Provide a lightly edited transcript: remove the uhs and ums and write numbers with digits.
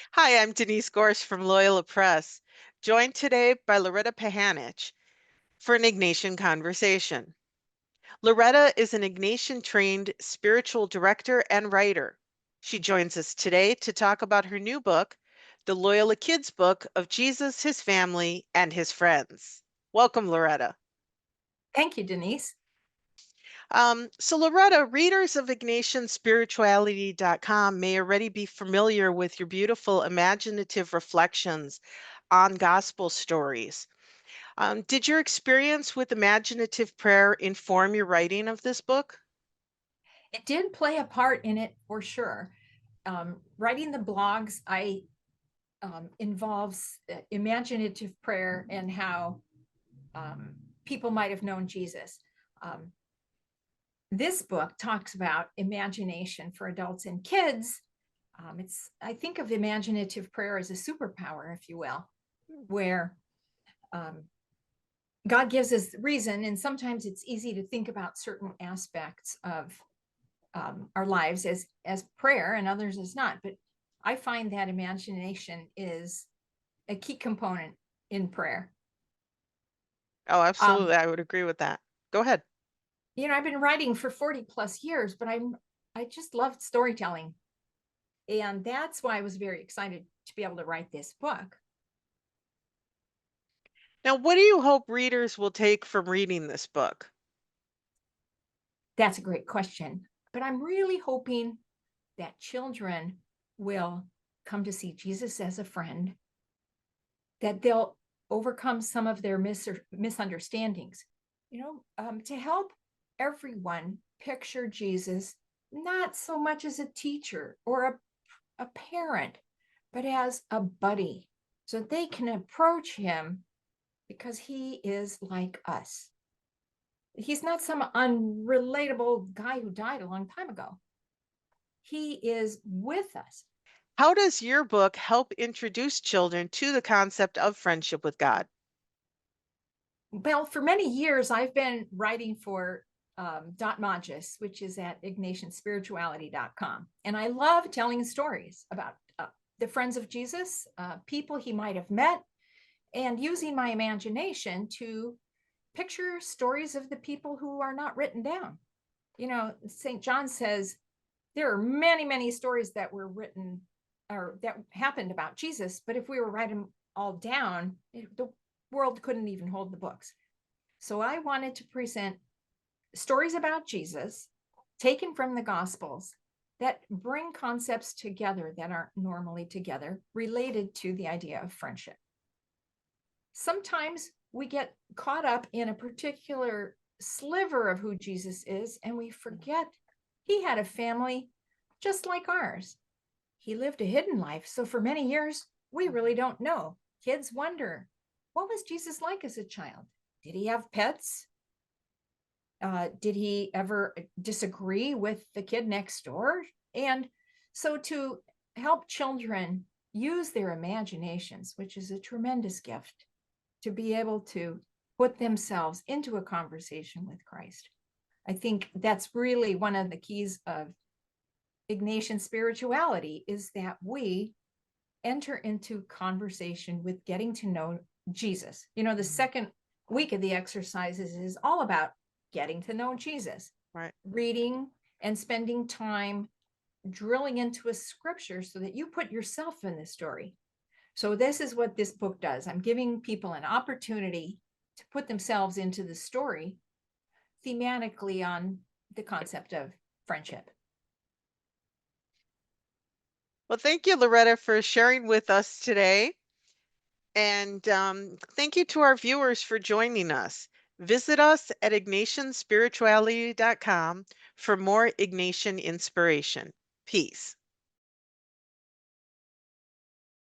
Hi, I'm Denise Gorst from Loyola Press, joined today by Loretta Pahanich for an Ignatian conversation. Loretta is an Ignatian trained spiritual director and writer. She joins us today to talk about her new book, The Loyola Kids Book of Jesus, His Family, and His Friends. Welcome, Loretta. Thank you, Denise. So, Loretta, readers of IgnatianSpirituality.com may already be familiar with your beautiful imaginative reflections on gospel stories. Did your experience with imaginative prayer inform your writing of this book? It did play a part in it for sure. Writing the blogs, I involves imaginative prayer and how people might have known Jesus. Um, this book talks about imagination for adults and kids. I think of imaginative prayer as a superpower, if you will, where um, God gives us reason, and sometimes it's easy to think about certain aspects of our lives as prayer and others as not. But I find that imagination is a key component in prayer. Oh, Um, absolutely. I would agree with that. Go ahead. I've been writing for 40 plus years, but I just loved storytelling. And that's why I was very excited to be able to write this book. Now, what do you hope readers will take from reading this book? That's a great question. But I'm really hoping that children will come to see Jesus as a friend, that they'll overcome some of their misunderstandings, to help everyone picture Jesus not so much as a teacher or a parent, but as a buddy, so they can approach him because he is like us. He's not some unrelatable guy who died a long time ago. He is with us. How does your book help introduce children to the concept of friendship with God? Well, for many years, I've been writing for Dot Magis, which is at IgnatianSpirituality.com. And I love telling stories about the friends of Jesus, people he might have met, and using my imagination to picture stories of the people who are not written down. St. John says there are many, many stories that were written or that happened about Jesus, but if we were writing them all down, the world couldn't even hold the books. So I wanted to present stories about Jesus taken from the Gospels that bring concepts together that aren't normally together related to the idea of friendship. Sometimes we get caught up in a particular sliver of who Jesus is and we forget he had a family just like ours. He lived a hidden life. So for many years, we really don't know. Kids wonder, what was Jesus like as a child? Did he have pets? Did he ever disagree with the kid next door? And so to help children use their imaginations, which is a tremendous gift, to be able to put themselves into a conversation with Christ. I think that's really one of the keys of Ignatian spirituality is that we enter into conversation with getting to know Jesus. The second week of the exercises is all about getting to know Jesus, Right. reading and spending time drilling into a scripture so that you put yourself in the story. So, this is what this book does. I'm giving people an opportunity to put themselves into the story thematically on the concept of friendship. Well, thank you, Loretta, for sharing with us today. And thank you to our viewers for joining us. Visit us at IgnatianSpirituality.com for more Ignatian inspiration. Peace.